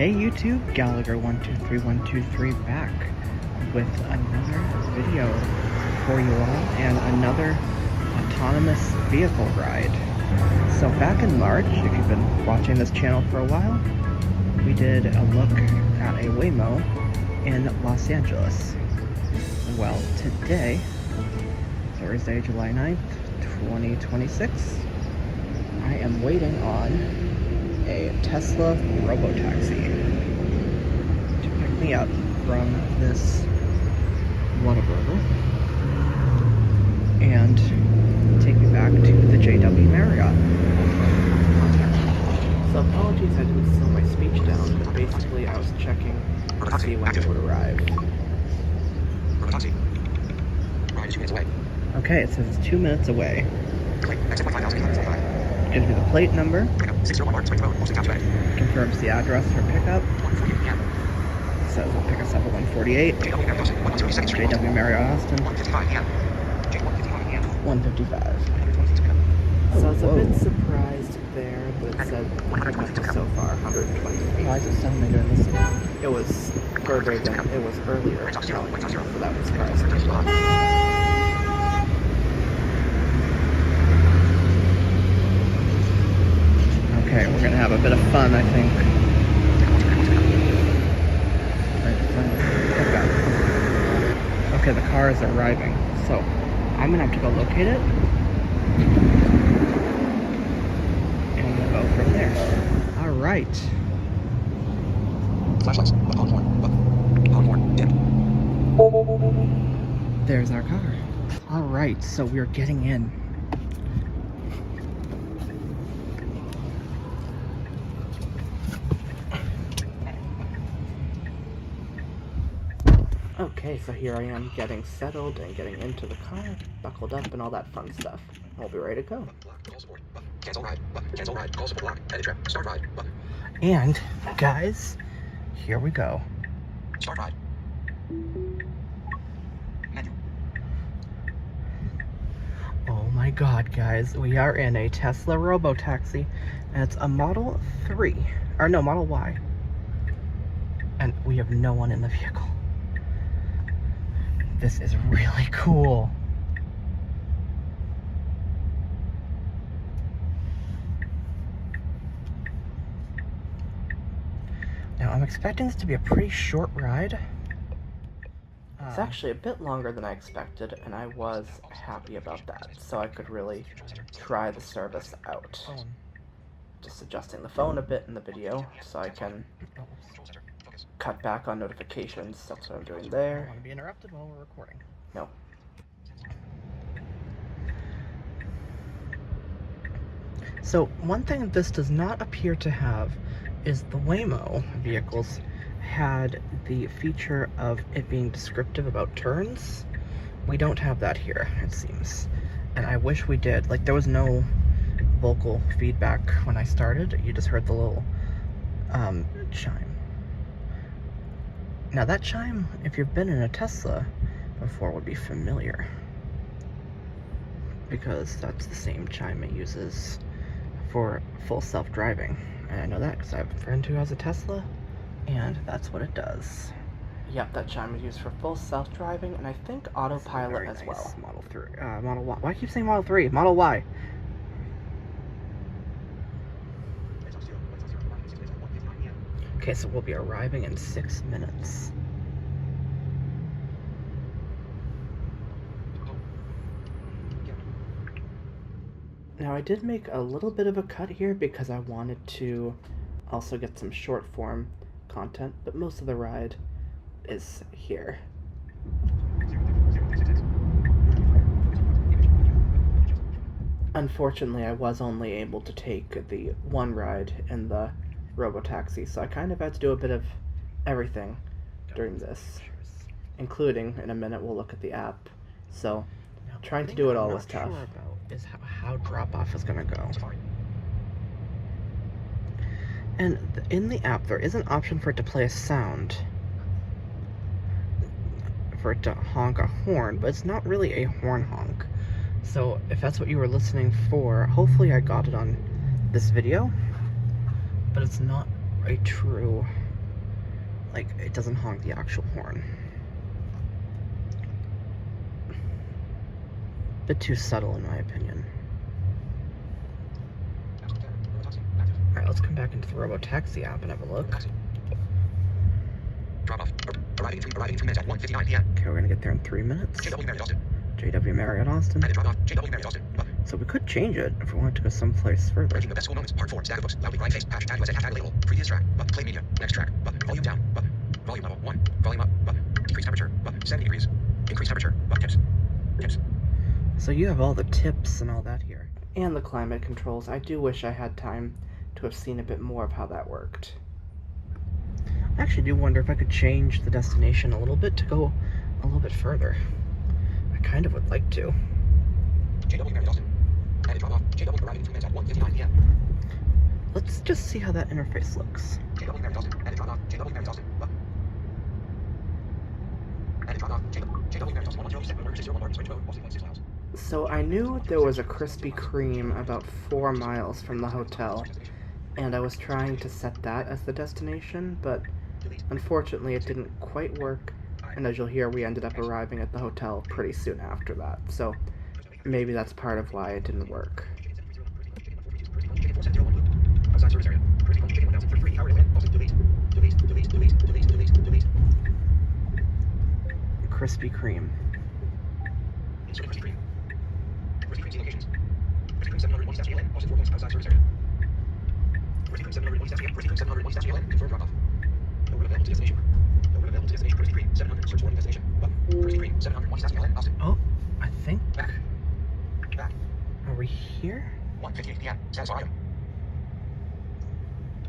Hey YouTube, Gallagher123123 back with another video for you all and another autonomous vehicle ride. So back in March, if you've been watching this channel for a while, we did a look at a Waymo in Los Angeles. Well, today, Thursday, July 9th, 2026, I am waiting on a Tesla Robotaxi to pick me up from this Whataburger and take me back to the JW Marriott. So apologies I didn't slow my speech down, but basically I was checking to see when it would arrive. Robotaxi. Ride is 2 minutes away. Okay, it says it's 2 minutes away. Gives me the plate number. Confirms the address for pickup. Says it'll pick us up at 1:48. JW Marriott Austin. 1:55. So I was a bit surprised there, but it said so far 120. Why is it suddenly doing this again? It was further than it was earlier. So that was surprising. Okay, we're gonna have a bit of fun, I think. Okay, the car is arriving, so I'm gonna have to go locate it, and we'll go from there. All right. Flashlights. On horn. Dim. There's our car. All right, so we're getting in. Okay, so here I am getting settled and getting into the car, buckled up and all that fun stuff. We'll be ready to go. Cancel ride. Cancel ride. Call support block. Edit trip. Start ride. And, guys, here we go. Start ride. Menu. Oh my god, guys, we are in a Tesla Robotaxi, and it's a Model 3, or no, Model Y. And we have no one in the vehicle. This is really cool. Now, I'm expecting this to be a pretty short ride. It's actually a bit longer than I expected, and I was happy about that, so I could really try the service out. Just adjusting the phone a bit in the video, so I can cut back on notifications. That's what I'm doing there. I don't want to be interrupted while we're recording. No. So one thing this does not appear to have is the Waymo vehicles had the feature of it being descriptive about turns. We don't have that here, it seems. And I wish we did. Like, there was no vocal feedback when I started. You just heard the little chime. Now that chime, if you've been in a Tesla before, would be familiar, because that's the same chime it uses for full self-driving. And I know that because I have a friend who has a Tesla, and that's what it does. Yep, that chime is used for full self-driving, and I think autopilot as well. Model 3, Model Y. Why do I keep saying Model 3? Model Y. Okay, so we'll be arriving in 6 minutes. Now, I did make a little bit of a cut here because I wanted to also get some short form content, but most of the ride is here. Unfortunately, I was only able to take the one ride in the Robotaxi, so I kind of had to do a bit of everything during this, including, in a minute, we'll look at the app. So, trying to do it all was tough. What I'm not sure about is how drop-off is going to go. And in the app, there is an option for it to play a sound, for it to honk a horn, but it's not really a horn honk. So, if that's what you were listening for, hopefully I got it on this video. But it's not a true Like, it doesn't honk the actual horn. Bit too subtle in my opinion. Alright, let's come back into the Robotaxi app and have a look. Drop off. Arriving in 3 minutes at 1:59 p.m. Okay, we're gonna get there in 3 minutes. JW Marriott Austin. JW Marriott Austin. Drop off. JW Marriott Austin. So we could change it if we wanted to go someplace further. Breaking the best school moments. Part 4. Stack of books. Loudly crying face. Hashtag USA. Hashtag label. Previous track. Play media. Next track. Volume down. Volume level 1. Volume up. Decrease temperature. 70 degrees. Increase temperature. Tips. Tips. So you have all the tips and all that here. And the climate controls. I do wish I had time to have seen a bit more of how that worked. I actually do wonder if I could change the destination a little bit to go a little bit further. I kind of would like to. JW Marriott Austin. Drop off. JW arriving in 3 minutes at 1:59 p.m. Let's just see how that interface looks. JW Marriott Austin. Drop off. JW Marriott Austin. Drop off. JW Marriott Austin. 110 miles. So I knew there was a Krispy Kreme about 4 miles from the hotel, and I was trying to set that as the destination, but unfortunately it didn't quite work, and as you'll hear, we ended up arriving at the hotel pretty soon after that, so maybe that's part of why it didn't work. Krispy Kreme. Oh, I think. Are we here? 1:58 p.m. Satisfied.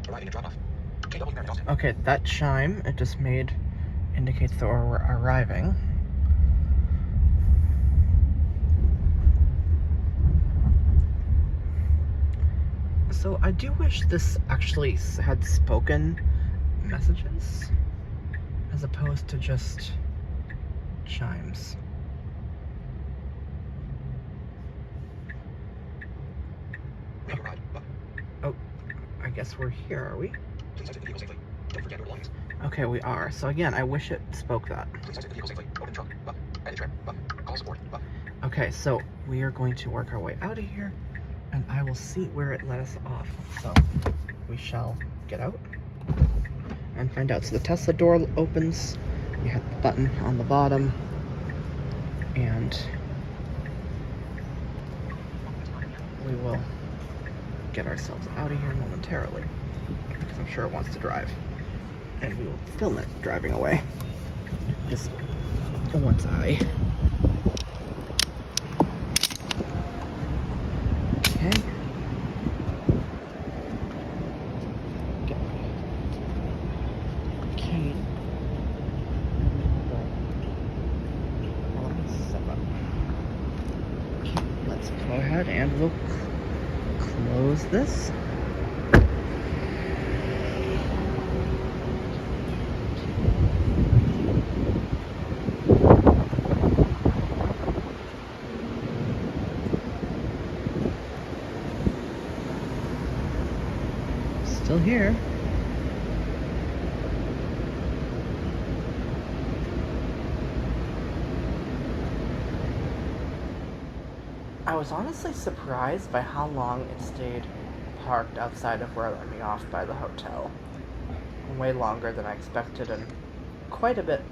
Arriving at drop off. JW Marriott Austin. Okay, that chime it just made indicates that we're arriving. So I do wish this actually had spoken messages as opposed to just chimes. Oh, I guess we're here, are we? Please exit the vehicle safely. Don't forget your belongings. Okay, we are. So again, I wish it spoke that. Please exit the vehicle safely. Open trunk. Edit trim. Call support. Okay, so we are going to work our way out of here, and I will see where it let us off. So we shall get out and find out. So the Tesla door opens. You hit the button on the bottom, and we will get ourselves out of here momentarily because I'm sure it wants to drive, and we will film it driving away. Just once I. Okay. Get my cane. Okay, let's go ahead and we'll close this. Still here. I was honestly surprised by how long it stayed parked outside of where it let me off by the hotel. Way longer than I expected, and quite a bit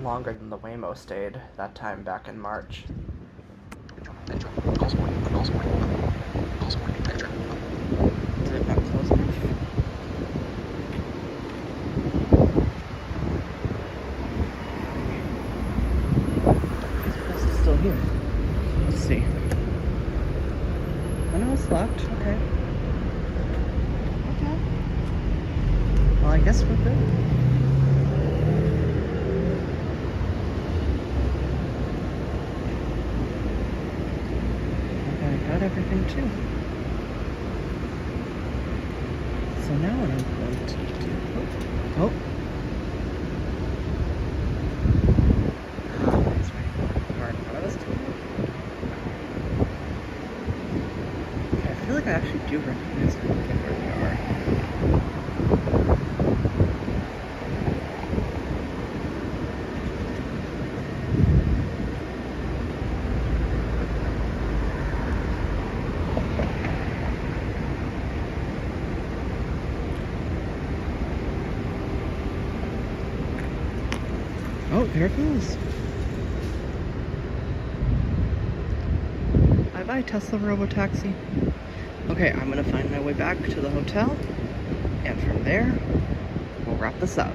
longer than the Waymo stayed that time back in March. Call support. Call support. Call support. Edit trim. Is it not close enough? This is still here. Let's see. I know it's locked. Okay. Okay. Well, I guess we're good. Okay, I got everything too. So now what I'm going to do. Oh. That's right. Car in front of us too. Okay, I feel like I actually do recognize where we are. here it goes. Bye-bye, Tesla Robotaxi. Okay, I'm gonna find my way back to the hotel, and from there, we'll wrap this up.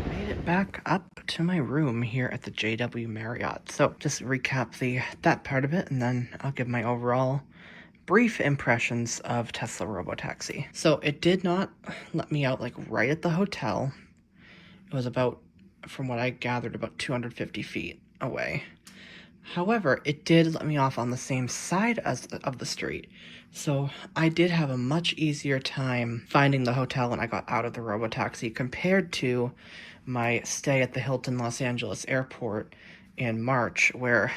Made it back up to my room here at the JW Marriott. So just recap that part of it, and then I'll give my overall brief impressions of Tesla Robotaxi. So it did not let me out like right at the hotel. It was about, from what I gathered, about 250 feet away. However, it did let me off on the same side of the street, so I did have a much easier time finding the hotel when I got out of the Robotaxi compared to my stay at the Hilton Los Angeles airport in March, where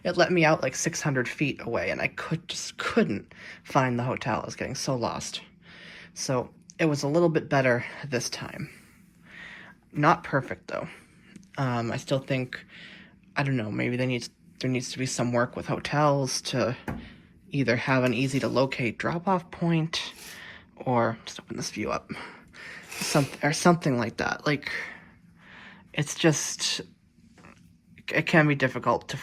it let me out like 600 feet away, and I just couldn't find the hotel. I was getting so lost. So it was a little bit better this time. Not perfect, though. I still think, I don't know, maybe there needs to be some work with hotels to either have an easy-to-locate drop-off point, or just open this view up, something like that. Like, it's just, it can be difficult to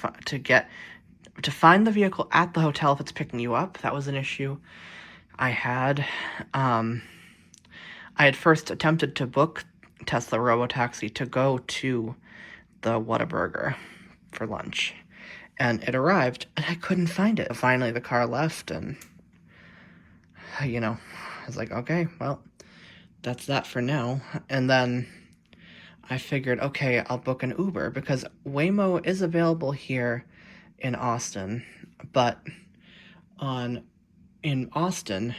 find the vehicle at the hotel if it's picking you up. That was an issue I had. I had first attempted to book Tesla Robotaxi to go to the Whataburger for lunch, and it arrived and I couldn't find it. Finally the car left, and I was like, okay, well, that's that for now. And then I figured, okay, I'll book an Uber, because Waymo is available here in Austin, but in Austin,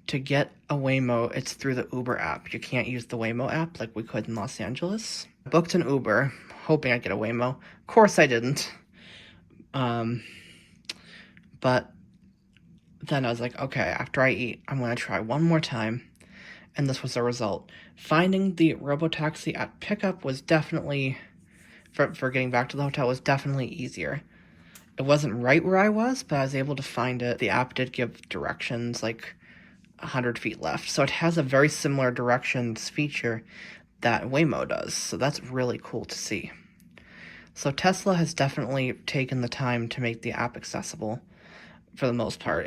to get a Waymo, it's through the Uber app. You can't use the Waymo app like we could in Los Angeles. I booked an Uber, hoping I'd get a Waymo. Of course I didn't. But then I was like, okay, after I eat, I'm going to try one more time. And this was the result. Finding the Robotaxi at pickup was definitely, for getting back to the hotel, was definitely easier. It wasn't right where I was, but I was able to find it. The app did give directions, like 100 feet left. So it has a very similar directions feature that Waymo does. So that's really cool to see. So Tesla has definitely taken the time to make the app accessible for the most part.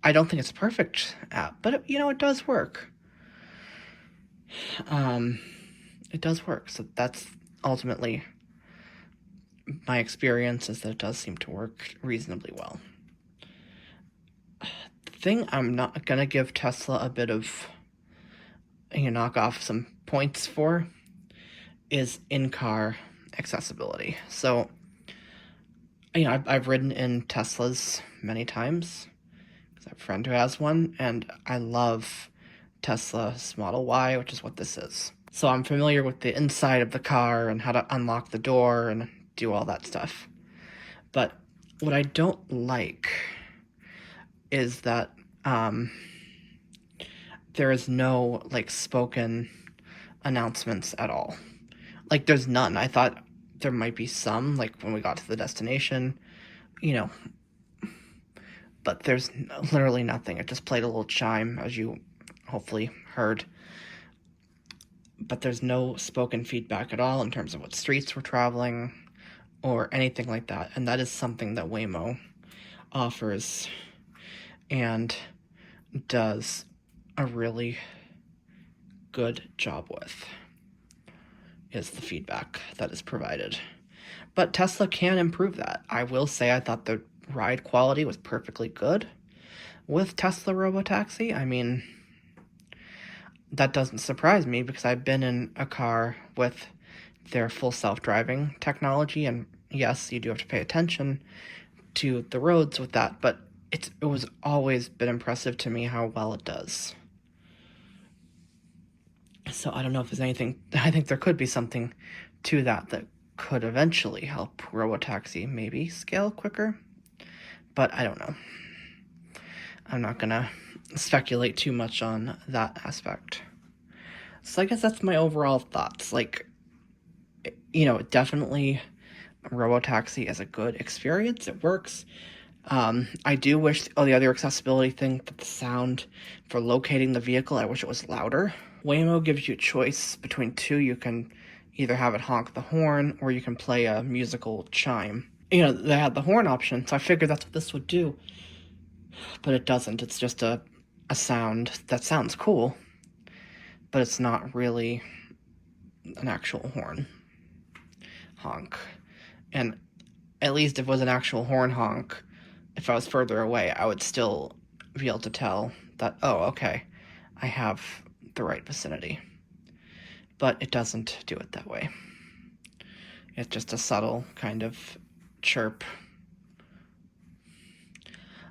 I don't think it's a perfect app, but it does work. It does work. So that's ultimately my experience, is that it does seem to work reasonably well. The thing I'm not gonna give Tesla a bit of, knock off some points for, is in-car accessibility. So, I've ridden in Teslas many times, because I have a friend who has one, and I love Tesla's Model Y, which is what this is. So I'm familiar with the inside of the car and how to unlock the door and do all that stuff. But what I don't like is that there is no, spoken announcements at all. There's none. I thought there might be some, when we got to the destination, but there's literally nothing. It just played a little chime, as you hopefully heard. But there's no spoken feedback at all in terms of what streets we're traveling or anything like that. And that is something that Waymo offers and does a really good job with, is the feedback that is provided. But Tesla can improve that. I will say I thought the ride quality was perfectly good with Tesla Robotaxi. I mean, that doesn't surprise me, because I've been in a car with their full self-driving technology, and yes, you do have to pay attention to the roads with that, but it was always been impressive to me how well it does. So I don't know if there's anything, I think there could be something to that could eventually help Robotaxi maybe scale quicker, but I don't know. I'm not gonna speculate too much on that aspect. So I guess that's my overall thoughts. Definitely Robotaxi is a good experience. It works. I do wish, the other accessibility thing, that the sound for locating the vehicle, I wish it was louder. Waymo gives you a choice between two. You can either have it honk the horn or you can play a musical chime. You know, they had the horn option, so I figured that's what this would do. But it doesn't. It's just a sound that sounds cool, but it's not really an actual horn honk. And at least if it was an actual horn honk, if I was further away, I would still be able to tell that, oh, okay, I have the right vicinity. But it doesn't do it that way. It's just a subtle kind of chirp.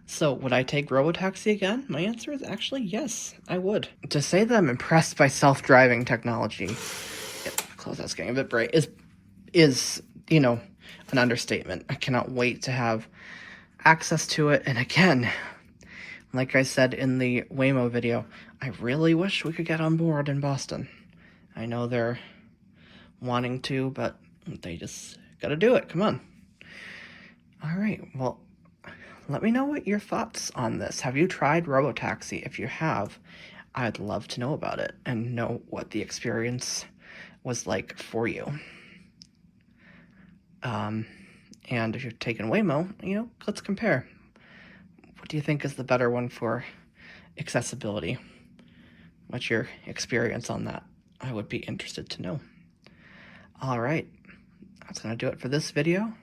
So, would I take Robotaxi again? My answer is actually yes, I would. To say that I'm impressed by self-driving technology, close that's getting a bit bright, is, you know, an understatement. I cannot wait to have access to it. And again, like I said in the Waymo video, I really wish we could get on board in Boston. I know they're wanting to, but they just gotta do it. Come on. All right, well, let me know what your thoughts on this. Have you tried Robotaxi? If you have, I'd love to know about it and know what the experience was like for you. And if you've taken Waymo, you know, let's compare. What do you think is the better one for accessibility? What's your experience on that? I would be interested to know. All right, that's going to do it for this video.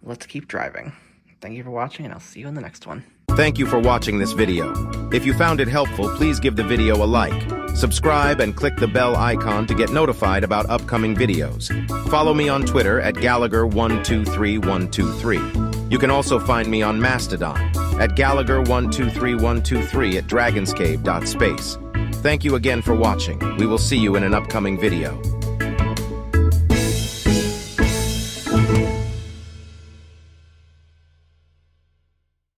Let's keep driving. Thank you for watching, and I'll see you in the next one. Thank you for watching this video. If you found it helpful, please give the video a like, subscribe, and click the bell icon to get notified about upcoming videos. Follow me on Twitter at Gallagher123123. You can also find me on Mastodon at Gallagher123123 at dragonscave.space. Thank you again for watching. We will see you in an upcoming video.